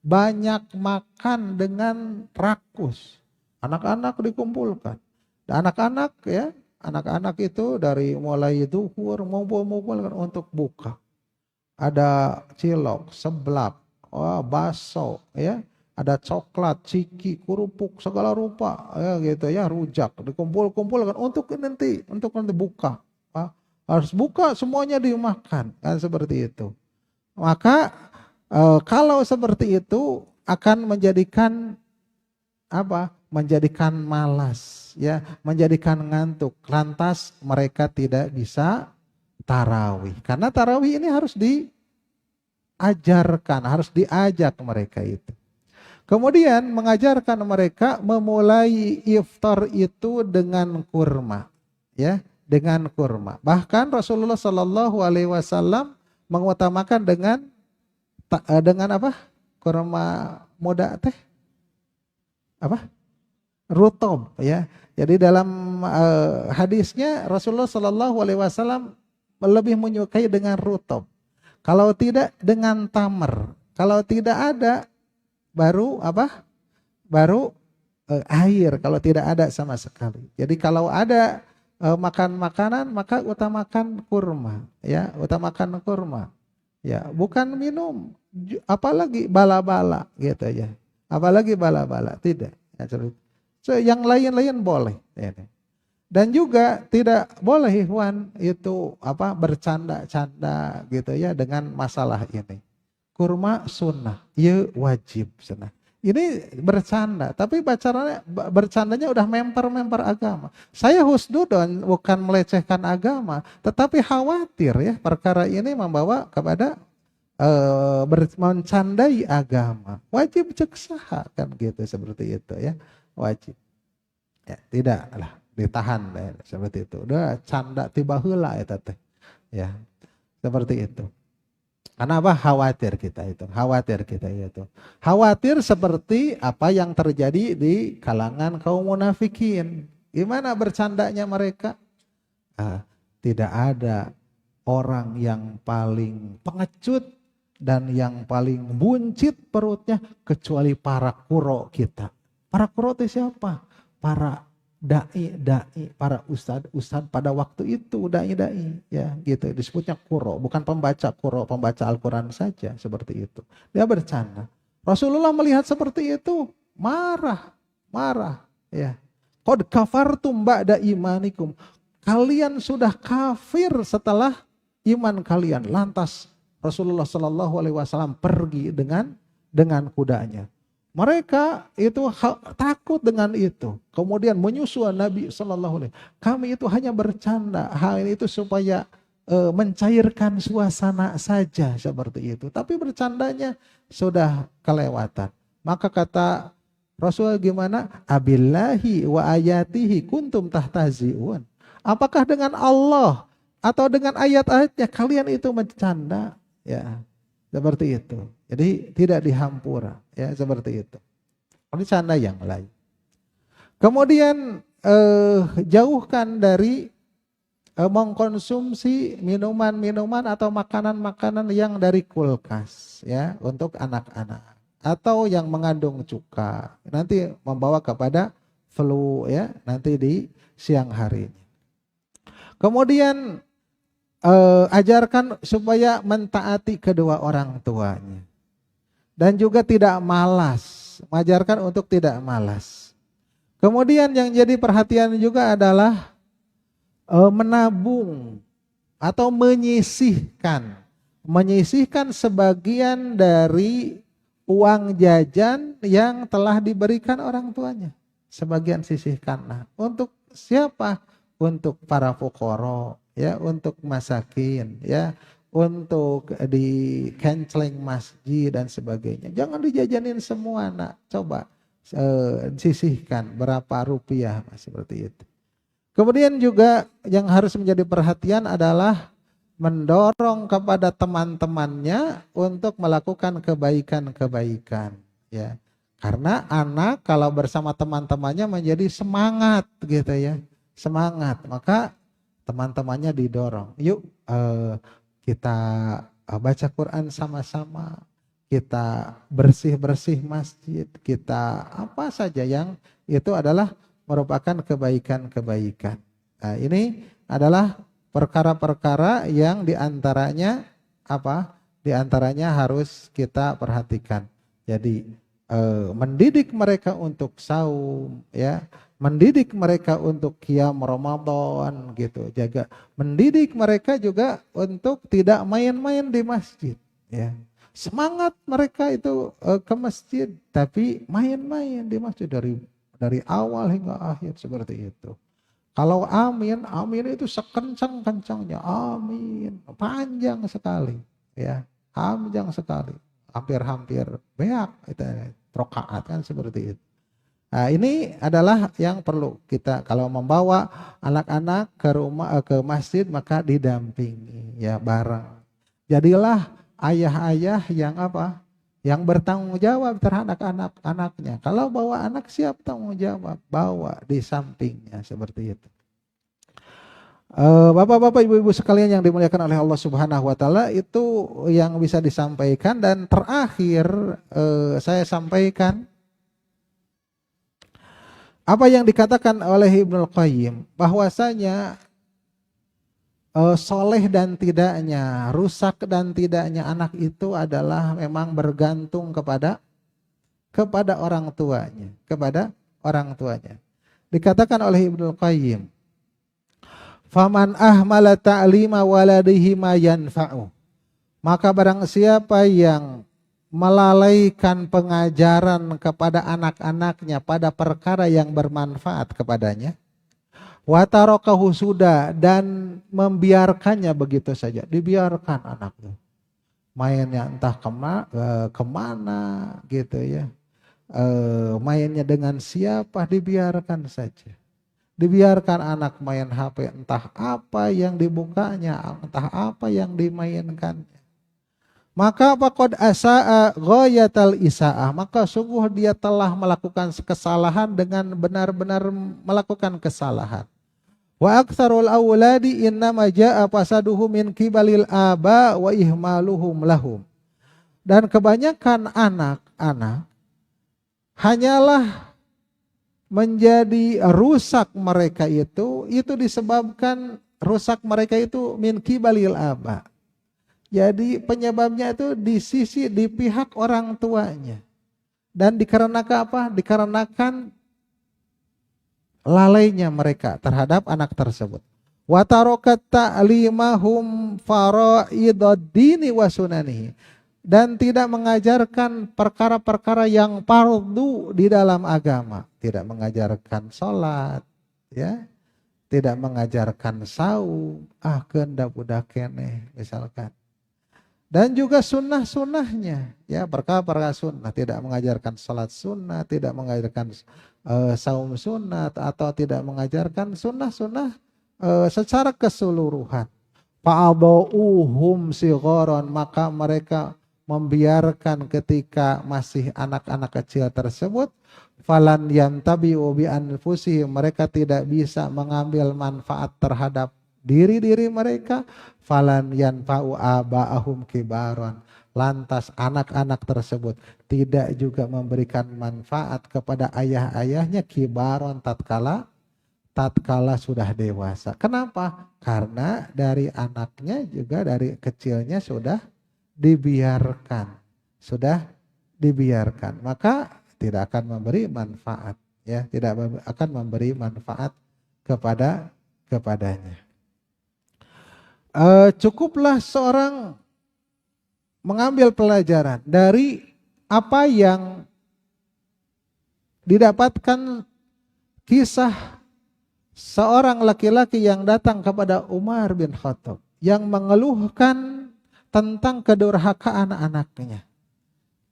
banyak makan dengan rakus. Anak-anak dikumpulkan. Dan anak-anak ya, anak-anak itu dari mulai zuhur ngumpul-ngumpul untuk buka. Ada cilok, seblak, bakso ya, ada coklat, ciki, kerupuk segala rupa ya gitu ya, rujak dikumpul-kumpulkan untuk nanti buka. Harus buka semuanya dimakan kan seperti itu. Maka kalau seperti itu akan menjadikan apa? Menjadikan malas, ya, menjadikan ngantuk. Lantas mereka tidak bisa tarawih. Karena tarawih ini harus diajarkan, harus diajak mereka itu. Kemudian mengajarkan mereka memulai iftar itu dengan kurma, ya, dengan kurma. Bahkan Rasulullah Shallallahu Alaihi Wasallam mengutamakan dengan apa? Kurma muda teh apa? Rutob ya. Jadi dalam hadisnya Rasulullah Shallallahu Alaihi Wasallam lebih menyukai dengan rutob. Kalau tidak dengan tamar. Kalau tidak ada baru apa? Baru air. Kalau tidak ada sama sekali. Jadi kalau ada makan makanan maka utamakan kurma ya, utamakan kurma. Ya, bukan minum, apalagi bala-bala gitu ya. Apalagi bala-bala, tidak. Ya, Yang lain-lain boleh. Dan juga tidak boleh ikhwan itu bercanda-canda gitu ya dengan masalah ini. Kurma sunnah, ya wajib sunnah. Ini bercanda, tapi bercandanya udah memper agama. Saya husnudon bukan melecehkan agama, tetapi khawatir ya perkara ini membawa kepada mencandai agama. Wajib cek saha kan gitu, seperti itu ya, wajib. Ya, tidaklah ditahan seperti itu. Udah canda tiba heula eta teh. Ya. Seperti itu. Karena apa? Khawatir kita itu. Khawatir seperti apa yang terjadi di kalangan kaum munafikin. Gimana bercandanya mereka? Tidak ada orang yang paling pengecut dan yang paling buncit perutnya kecuali para kuro kita. Para kuro itu siapa? Para dai, para ustad pada waktu itu, dai ya gitu, disebutnya qurra, bukan pembaca Al-Quran saja, seperti itu. Dia bercanda. Rasulullah melihat seperti itu marah ya. Qad kafartum ba'da imanikum. Kalian sudah kafir setelah iman kalian. Lantas Rasulullah Shallallahu Alaihi Wasallam pergi dengan kudanya. Mereka itu takut dengan itu. Kemudian menyusul Nabi Sallallahu Alaihi Wasallam. Kami itu hanya bercanda. Hal itu supaya mencairkan suasana saja seperti itu. Tapi bercandanya sudah kelewatan. Maka kata Rasul gimana? Abillahi wa ayatihi kuntum tahtazi'un. Apakah dengan Allah atau dengan ayat-ayatnya kalian itu bercanda? Ya. Seperti itu. Jadi tidak dihampura, ya seperti itu. Ini canda yang lain. Kemudian jauhkan dari mengkonsumsi minuman-minuman atau makanan-makanan yang dari kulkas, ya, untuk anak-anak atau yang mengandung cuka. Nanti membawa kepada flu, ya, nanti di siang hari. Kemudian ajarkan supaya mentaati kedua orang tuanya. Dan juga tidak malas. Mengajarkan untuk tidak malas. Kemudian yang jadi perhatian juga adalah menabung atau menyisihkan. Menyisihkan sebagian dari uang jajan yang telah diberikan orang tuanya. Sebagian sisihkanlah. Untuk siapa? Untuk para fuqara, ya, untuk masakin, ya, untuk di canceling masjid dan sebagainya. Jangan dijajanin semua, nak. Coba sisihkan berapa rupiah, seperti itu. Kemudian juga yang harus menjadi perhatian adalah mendorong kepada teman-temannya untuk melakukan kebaikan-kebaikan, ya. Karena anak kalau bersama teman-temannya menjadi semangat gitu ya. Semangat, maka teman-temannya didorong, yuk kita baca Quran sama-sama, kita bersih-bersih masjid, kita apa saja yang itu adalah merupakan kebaikan-kebaikan. Nah, ini adalah perkara-perkara yang diantaranya apa? Diantaranya harus kita perhatikan. Jadi mendidik mereka untuk saum, ya. Mendidik mereka untuk qiyam Ramadan gitu, jaga. Mendidik mereka juga untuk tidak main-main di masjid, ya. Semangat mereka itu ke masjid, tapi main-main di masjid dari awal hingga akhir seperti itu. Kalau amin itu sekencang-kencangnya, amin, panjang sekali, ya, panjang sekali, hampir beak itu rokaat kan seperti itu. Nah, ini adalah yang perlu kita kalau membawa anak-anak ke masjid, maka didampingi, ya, bareng. Jadilah ayah-ayah yang apa? Yang bertanggung jawab terhadap anak-anaknya. Kalau bawa anak siap tanggung jawab, bawa di sampingnya seperti itu. Bapak-bapak, ibu-ibu sekalian yang dimuliakan oleh Allah Subhanahu wa taala, itu yang bisa disampaikan. Dan terakhir saya sampaikan apa yang dikatakan oleh Ibnul Qayyim, bahwasanya soleh dan tidaknya, rusak dan tidaknya anak itu adalah memang bergantung kepada orang tuanya, orang tuanya. Dikatakan oleh Ibnu Qayyim, faman ahmala ta'lima waladihi ma yanfa'u. Maka barang siapa yang melalaikan pengajaran kepada anak-anaknya pada perkara yang bermanfaat kepadanya, wa tarakahu sudah, dan membiarkannya begitu saja, dibiarkan anak itu mainnya entah kemana gitu ya, mainnya dengan siapa, dibiarkan saja. Dibiarkan anak main HP, entah apa yang dibukanya, entah apa yang dimainkannya. Maka faqad asaa ghayatal isaah, maka sungguh dia telah melakukan kesalahan dengan benar-benar melakukan kesalahan. Wa aktsarul auladi innama jaa fasaduhu min qibalil aba wa ihmaluhum lahum. Dan kebanyakan anak-anak hanyalah menjadi rusak mereka itu disebabkan rusak mereka itu min qibalil aba. Jadi penyebabnya itu di pihak orang tuanya. Dan dikarenakan apa? Dikarenakan lalainya mereka terhadap anak tersebut. Wa tarakat ta'limahum fara'iduddini wa sunanihi, dan tidak mengajarkan perkara-perkara yang fardu di dalam agama, tidak mengajarkan sholat, ya, tidak mengajarkan saum, keunda budak keneh misalkan. Dan juga sunnah-sunnahnya, ya, perkara-perkara sunnah, tidak mengajarkan salat sunnah, tidak mengajarkan saum sunnah, atau tidak mengajarkan sunnah-sunnah secara keseluruhan. Fa'adauhum sigharan, maka mereka membiarkan ketika masih anak-anak kecil tersebut. Falan yantabi'u bi anfusihim, mereka tidak bisa mengambil manfaat terhadap diri-diri mereka. Falan yanfa'u aba'ahum kibaran, lantas anak-anak tersebut tidak juga memberikan manfaat kepada ayah-ayahnya kibaran tatkala sudah dewasa. Kenapa? Karena dari anaknya juga dari kecilnya sudah dibiarkan, maka tidak akan memberi manfaat, ya, tidak akan memberi manfaat kepadanya. Cukuplah seorang mengambil pelajaran dari apa yang didapatkan kisah seorang laki-laki yang datang kepada Umar bin Khattab yang mengeluhkan tentang kedurhakaan anaknya.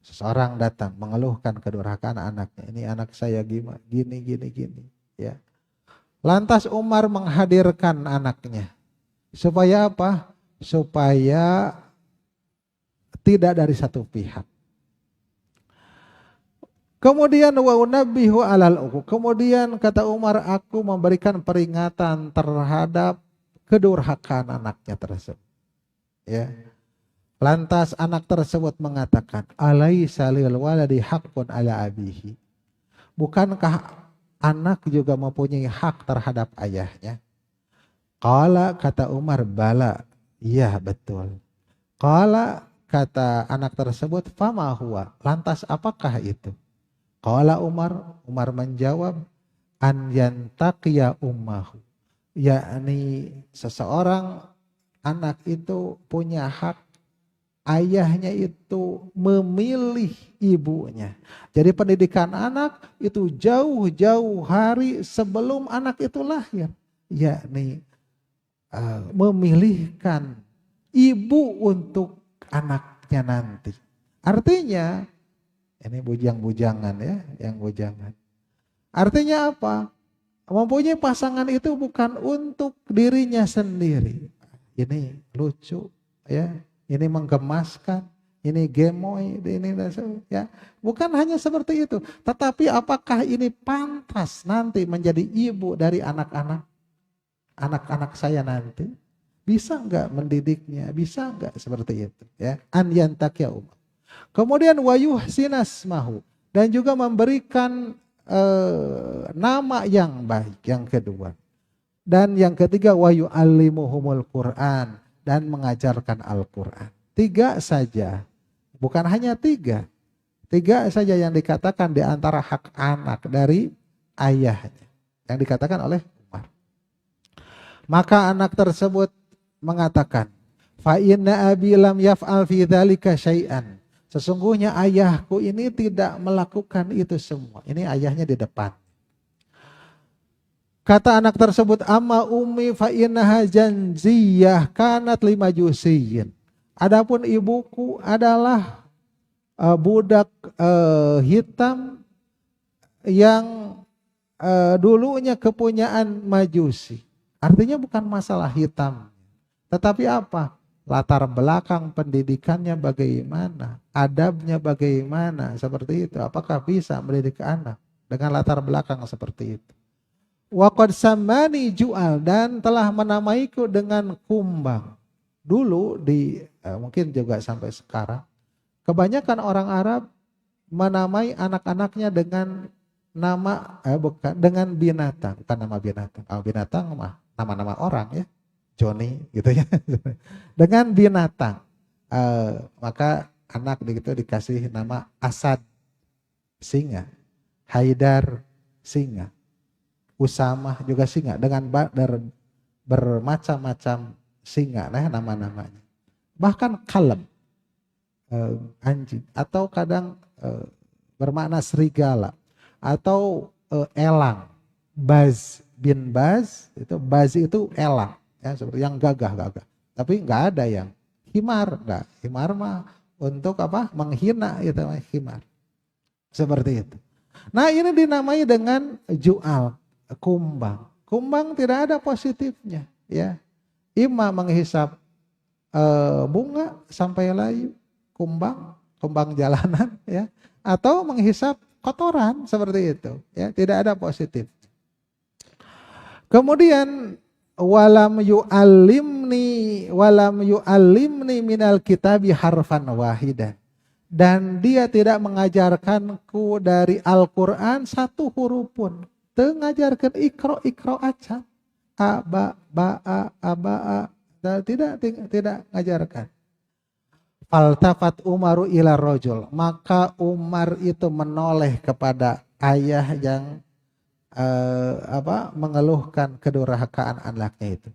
Seseorang datang mengeluhkan kedurhakaan anaknya. Ini anak saya gini, ya. Lantas Umar menghadirkan anaknya. Supaya apa? Supaya tidak dari satu pihak. Kemudian wa unabbihu alal uquq. Kemudian kata Umar, aku memberikan peringatan terhadap kedurhakaan anaknya tersebut. Ya. Lantas anak tersebut mengatakan, alaisa lil waladi haqqun ala abihi. Bukankah anak juga mempunyai hak terhadap ayahnya? Qala, kata Umar, bala, iya betul. Qala, kata anak tersebut, fama huwa, lantas apakah itu? Qala Umar menjawab, an yantaqiya ummahu, yakni seseorang anak itu punya hak ayahnya itu memilih ibunya. Jadi pendidikan anak itu jauh-jauh hari sebelum anak itu lahir, yakni memilihkan ibu untuk anaknya nanti. Artinya, ini bujang-bujangan ya, yang bujangan. Artinya apa? Mempunyai pasangan itu bukan untuk dirinya sendiri. Ini lucu ya, ini menggemaskan, ini gemoy, ini ya. Bukan hanya seperti itu, tetapi apakah ini pantas nanti menjadi ibu dari anak-anak saya nanti? Bisa enggak mendidiknya? Bisa enggak seperti itu ya? An yantaqiya umma. Kemudian wa yuhsinasmahu, dan juga memberikan nama yang baik, yang kedua. Dan yang ketiga wa yu'allimuhumul Qur'an, dan mengajarkan Al-Qur'an. 3 saja. Bukan hanya 3. 3 saja yang dikatakan di antara hak anak dari ayahnya yang dikatakan oleh Umar. Maka anak tersebut mengatakan, fa inna abi lam yaf'al fi dzalika syai'an. Sesungguhnya ayahku ini tidak melakukan itu semua. Ini ayahnya di depan. Kata anak tersebut, amma ummi fa innaha janziyah kanat limajusiyin. Adapun ibuku adalah budak hitam yang dulunya kepunyaan Majusi. Artinya bukan masalah hitam, tetapi apa? Latar belakang pendidikannya bagaimana, adabnya bagaimana, seperti itu. Apakah bisa mendidik anak dengan latar belakang seperti itu? Wa qad samani ju'al, dan telah menamaiku dengan kumbang. Dulu mungkin juga sampai sekarang, kebanyakan orang Arab menamai anak-anaknya dengan dengan binatang, bukan nama binatang. Kalau binatang mah nama-nama orang ya, Johnny gitu ya. Dengan binatang, maka anak begitu dikasih nama Asad, singa, Haidar, singa, Usamah juga singa, dengan bermacam-macam singa, nah nama-namanya. Bahkan Kalb, anjing, atau kadang bermakna serigala, atau elang, Baz bin Baz, itu elang, ya, seperti yang gagah. Tapi nggak ada yang himar, nggak. Himar mah untuk apa? Menghina, itu himar. Seperti itu. Nah, ini dinamai dengan ju'al, kumbang. Kumbang tidak ada positifnya, ya. Ima menghisap bunga sampai layu, kumbang jalanan, ya, atau menghisap kotoran seperti itu, ya, tidak ada positif. Kemudian walam yu'allimni minal kitabi harfan wahidan, dan dia tidak mengajarkanku dari Al-Qur'an satu huruf pun. Teu ngajarkeun ikro acan, aba, tidak ngajarkan. Faltafat Umaru ila rojul, maka Umar itu menoleh kepada ayah yang mengeluhkan kedurhakaan anaknya itu.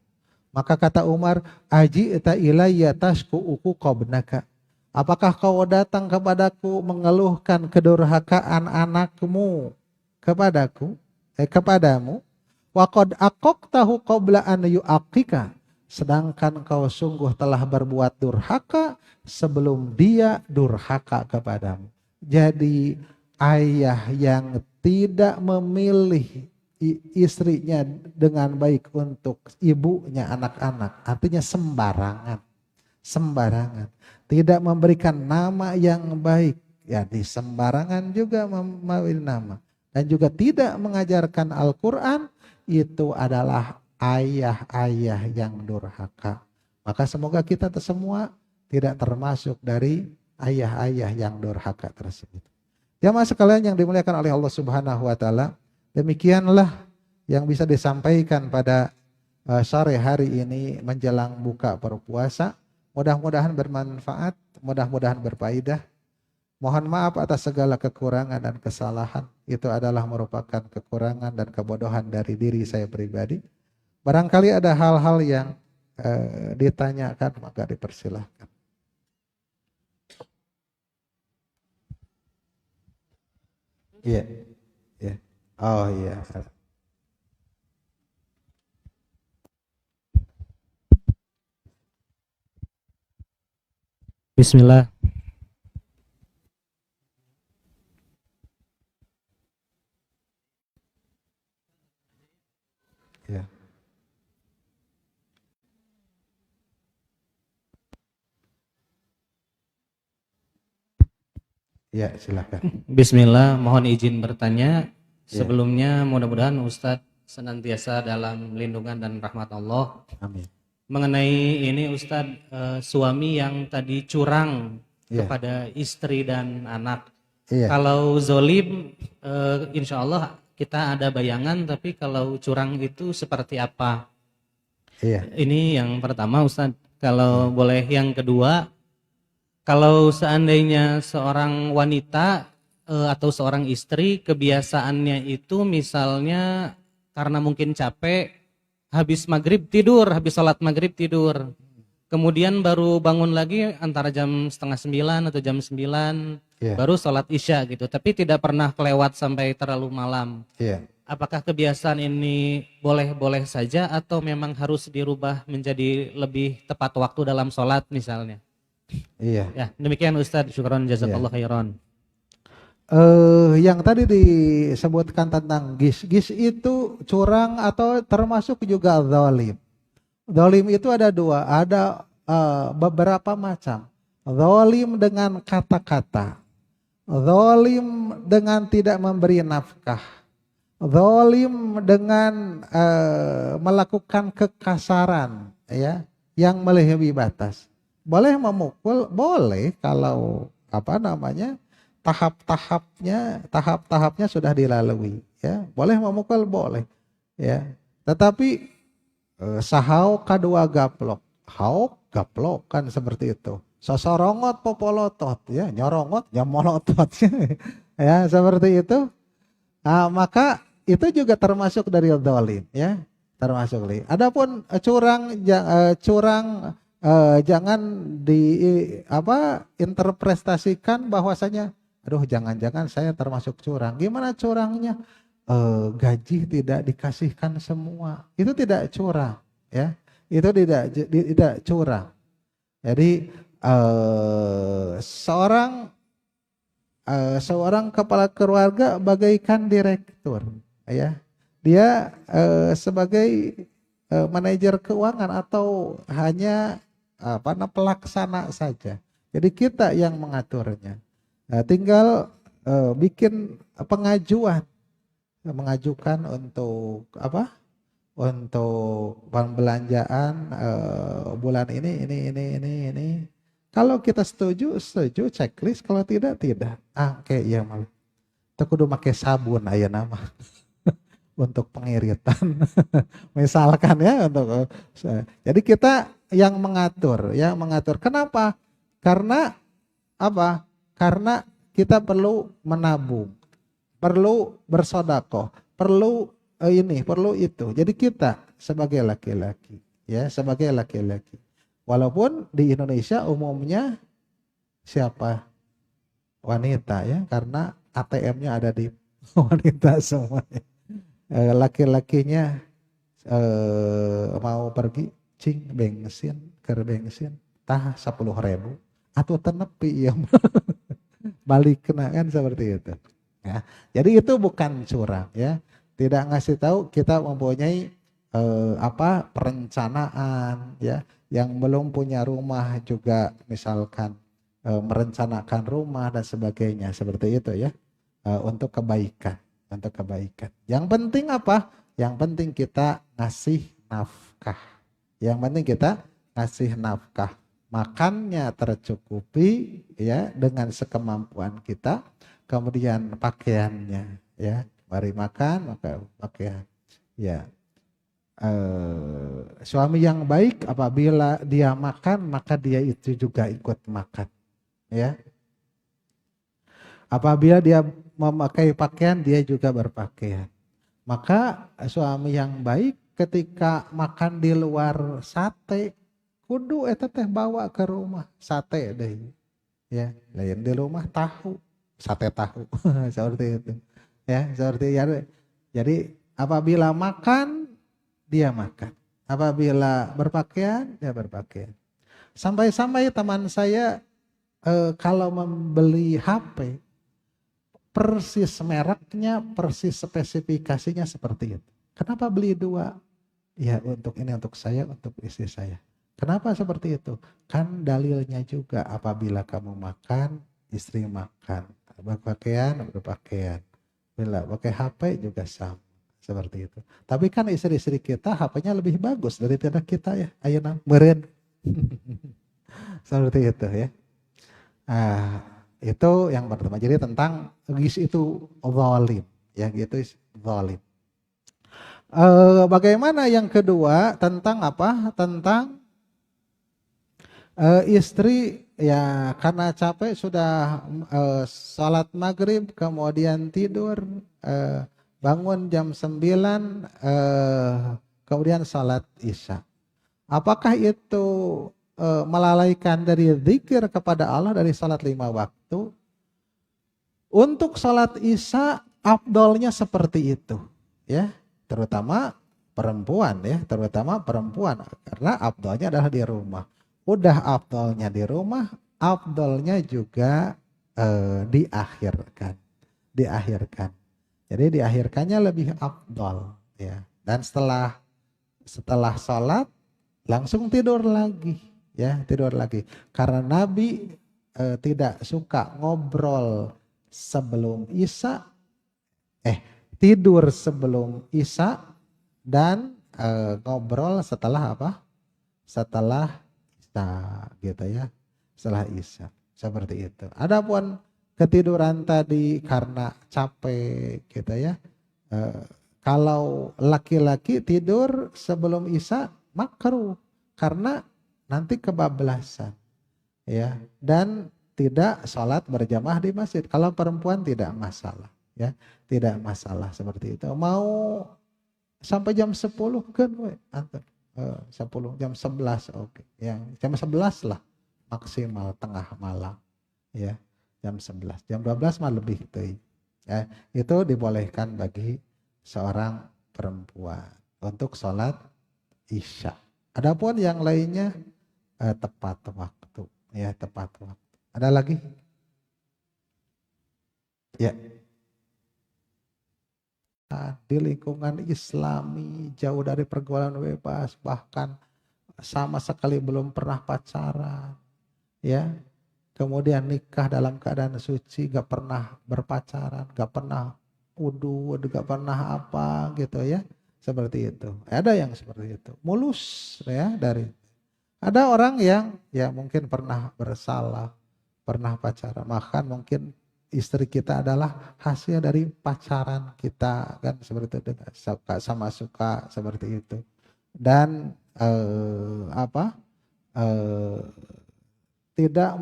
Maka kata Umar, aji eta ilayya tashku uku qabnaka. Apakah kau datang kepadaku mengeluhkan kedurhakaan anakmu kepadamu? Wa qad aqaqtahu qabla an yu'aqika. Sedangkan kau sungguh telah berbuat durhaka sebelum dia durhaka kepadamu. Jadi ayah yang tidak memilih istrinya dengan baik untuk ibunya anak-anak, artinya sembarangan. Tidak memberikan nama yang baik, ya di sembarangan juga memilih nama. Dan juga tidak mengajarkan Al-Quran, itu adalah ayah-ayah yang durhaka. Maka semoga kita semua tidak termasuk dari ayah-ayah yang durhaka tersebut. Jamaah sekalian yang dimuliakan oleh Allah Subhanahu wa taala, demikianlah yang bisa disampaikan pada sore hari ini menjelang buka berpuasa. Mudah-mudahan bermanfaat, mudah-mudahan berfaedah. Mohon maaf atas segala kekurangan dan kesalahan. Itu adalah merupakan kekurangan dan kebodohan dari diri saya pribadi. Barangkali ada hal-hal yang ditanyakan, maka dipersilahkan. Iya, iya. Oh iya. Bismillah. Ya. Ya, silakan. Bismillah, mohon izin bertanya. Ya. Sebelumnya mudah-mudahan Ustadz senantiasa dalam lindungan dan rahmat Allah. Amin. Mengenai ini Ustadz, suami yang tadi curang Ya. kepada istri dan anak. Iya. Kalau zolim, insya Allah kita ada bayangan, tapi kalau curang itu seperti apa? Iya. Ini yang pertama Ustadz. Kalau boleh yang kedua, kalau seandainya seorang wanita atau seorang istri kebiasaannya itu misalnya karena mungkin capek, habis maghrib tidur, habis sholat maghrib tidur. Kemudian baru bangun lagi antara jam setengah 9 atau jam 9, Iya. baru sholat isya gitu. Tapi tidak pernah kelewat sampai terlalu malam. Iya. Apakah kebiasaan ini boleh-boleh saja atau memang harus dirubah menjadi lebih tepat waktu dalam sholat misalnya? Iya. Ya, demikian Ustadz. Syukran jazakallah khairan. Yang tadi disebutkan tentang gis itu curang atau termasuk juga zalim. Zalim itu ada dua, ada beberapa macam. Zalim dengan kata-kata, zalim dengan tidak memberi nafkah, zalim dengan melakukan kekasaran, ya, yang melebihi batas. Boleh memukul, boleh kalau tahap-tahapnya sudah dilalui, ya. Boleh memukul, boleh, ya. Tetapi sahau kadua gaplok, hauk gaplok kan seperti itu. Sosorongot popolotot, ya, nyorongot nyamolotot, ya, seperti itu. Nah, maka itu juga termasuk dari zalim, ya, termasuk. Adapun curang jangan interpretasikan bahwasanya, aduh, jangan-jangan saya termasuk curang. Gimana curangnya? Gaji tidak dikasihkan semua, itu tidak curang, ya, itu tidak curang. Jadi seorang kepala keluarga bagaikan direktur, ya, dia sebagai manajer keuangan atau hanya pelaksana saja. Jadi kita yang mengaturnya, tinggal bikin mengajukan untuk untuk pembelanjaan bulan ini. Kalau kita setuju checklist, kalau tidak. Oke, iya malah. Kita kudu pakai sabun aya nama untuk pengiritan. Misalkan, ya, untuk jadi kita yang mengatur. Kenapa? Karena apa? Karena kita perlu menabung, perlu bersodakoh, perlu perlu itu. Jadi kita sebagai laki-laki, ya, sebagai laki-laki. Walaupun di Indonesia umumnya siapa? Wanita, ya, karena ATM-nya ada di wanita semuanya. Laki-lakinya mau pergi cing bensin, tah 10.000 atau tenepi, ya. Balik kena kan seperti itu, ya. Jadi itu bukan curang, ya. Tidak ngasih tahu kita mempunyai perencanaan, ya. Yang belum punya rumah juga misalkan merencanakan rumah dan sebagainya, seperti itu, ya. Untuk kebaikan. Yang penting apa? Yang penting kita ngasih nafkah. Makannya tercukupi, ya, dengan sekemampuan kita. Kemudian pakaiannya, ya, mari makan maka pakaian, ya. Suami yang baik apabila dia makan maka dia itu juga ikut makan, ya. Apabila dia memakai pakaian dia juga berpakaian. Maka suami yang baik ketika makan di luar sate, kudu eta teh bawa ke rumah sate deh, ya. Lain di rumah sate tahu seperti itu, ya, seperti ya. Jadi apabila makan dia makan, apabila berpakaian dia berpakaian. Sampai-sampai teman saya kalau membeli HP persis mereknya, persis spesifikasinya seperti itu. Kenapa beli 2? Ya, untuk ini untuk saya, untuk istri saya. Kenapa seperti itu? Kan dalilnya juga apabila kamu makan, istri makan, berpakaian. Bila pakai HP juga sama, seperti itu. Tapi kan istri-istri kita HP-nya lebih bagus daripada kita, ya. Ayeuna meureun. Seperti itu, ya. Itu yang pertama. Jadi tentang gis itu zalim, ya, gitu zalim. Bagaimana yang kedua tentang apa? Tentang Istri ya karena capek sudah sholat maghrib kemudian tidur, bangun jam 9, kemudian sholat isya. Apakah itu melalaikan dari zikir kepada Allah dari sholat 5 waktu? Untuk sholat isya afdolnya seperti itu, ya, terutama perempuan karena afdolnya adalah di rumah. Udah afdolnya di rumah, afdolnya juga diakhirkan. Jadi diakhirkannya lebih afdol, ya. Dan setelah sholat langsung tidur lagi, ya, tidur lagi. Karena Nabi tidak suka ngobrol sebelum isya, tidur sebelum isya dan ngobrol setelah apa? Setelah isya, gitu ya. Setelah isya, seperti itu. Adapun ketiduran tadi karena capek, gitu ya. Kalau laki-laki tidur sebelum isya makruh karena nanti kebablasan, ya, dan tidak sholat berjamaah di masjid. Kalau perempuan tidak masalah, ya, tidak masalah seperti itu. Mau sampai jam 10 kan, 10 jam 11, oke, yang jam 11 lah maksimal tengah malam, ya, jam 11, jam 12 mah lebih tuh, ya, itu dibolehkan bagi seorang perempuan untuk sholat isya. Adapun yang lainnya tepat waktu, ya, tepat waktu. Ada lagi? Ya. Di lingkungan Islami jauh dari pergaulan bebas, bahkan sama sekali belum pernah pacaran, ya. Kemudian nikah dalam keadaan suci, gak pernah berpacaran, gak pernah wudu, gak pernah apa gitu, ya. Seperti itu. Ada yang seperti itu. Mulus, ya, dari. Ada orang yang ya mungkin pernah bersalah, pernah pacaran, bahkan mungkin istri kita adalah hasil dari pacaran kita, kan, seperti itu, dengan suka sama suka seperti itu. Dan tidak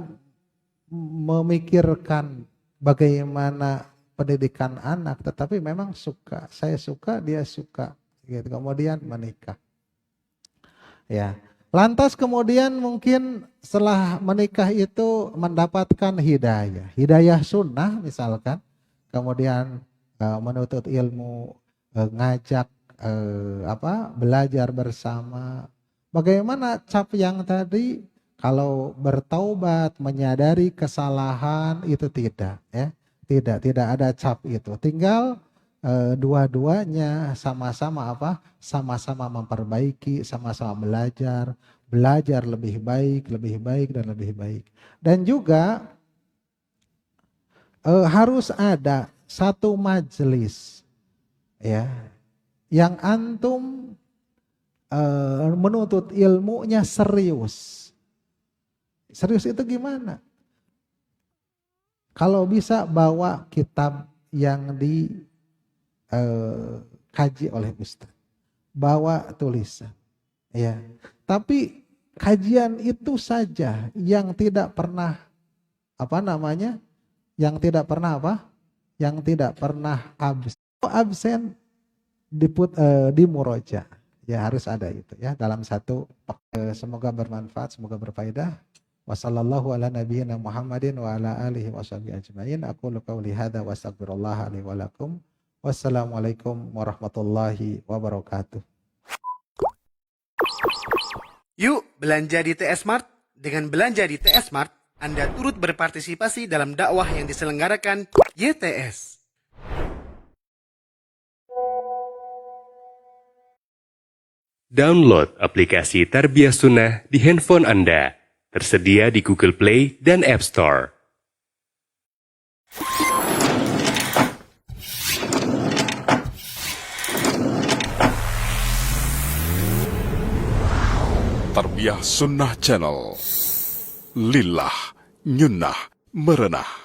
memikirkan bagaimana pendidikan anak, tetapi memang suka, saya suka, dia suka, gitu. Kemudian menikah, ya. Lantas kemudian mungkin setelah menikah itu mendapatkan hidayah sunnah misalkan, kemudian menuntut ilmu, ngajak belajar bersama. Bagaimana cap yang tadi? Kalau bertaubat, menyadari kesalahan itu tidak, ya, tidak ada cap itu. Tinggal dua-duanya sama-sama sama-sama memperbaiki, sama-sama belajar lebih baik dan lebih baik. Dan juga harus ada satu majelis, ya, yang antum menuntut ilmunya serius. Serius itu gimana? Kalau bisa bawa kitab yang kaji oleh ustaz, bawa tulisan, ya. Tapi kajian itu saja yang tidak pernah yang tidak pernah absen di muroja, ya, harus ada itu, ya, dalam satu. Semoga bermanfaat, semoga berfaedah. Wassallallahu ala nabiyyina Muhammadin wa ala alihi washabihi ajmain. Aqulu qouli hadza wa astaghfirullah li wa lakum. Wassalamualaikum warahmatullahi wabarakatuh. Yuk belanja di TS Mart. Dengan belanja di TS Mart, Anda turut berpartisipasi dalam dakwah yang diselenggarakan YTS. Download aplikasi Tarbiyah Sunnah di handphone Anda. Tersedia di Google Play dan App Store. Tarbiyah Sunnah Channel. Lillah, nyunnah, merenah.